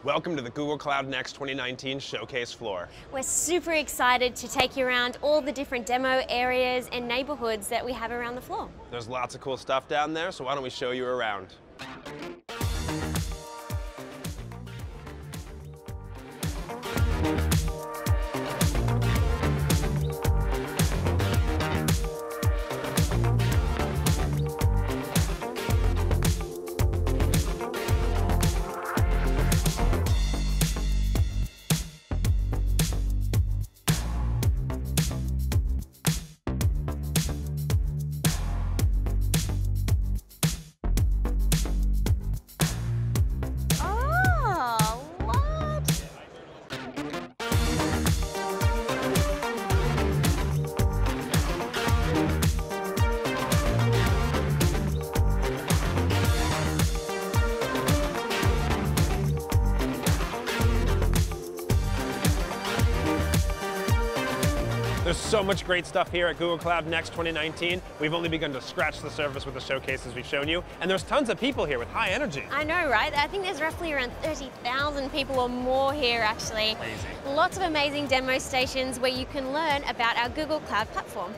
Welcome to the Google Cloud Next 2019 showcase floor. We're super excited to take you around all the different demo areas and neighborhoods that we have around the floor. There's lots of cool stuff down there, so why don't we show you around? There's so much great stuff here at Google Cloud Next 2019. We've only begun to scratch the surface with the showcases we've shown you, and there's tons of people here with high energy. I know, right? I think there's roughly around 30,000 people or more here, actually. Amazing. Lots of amazing demo stations where you can learn about our Google Cloud platform.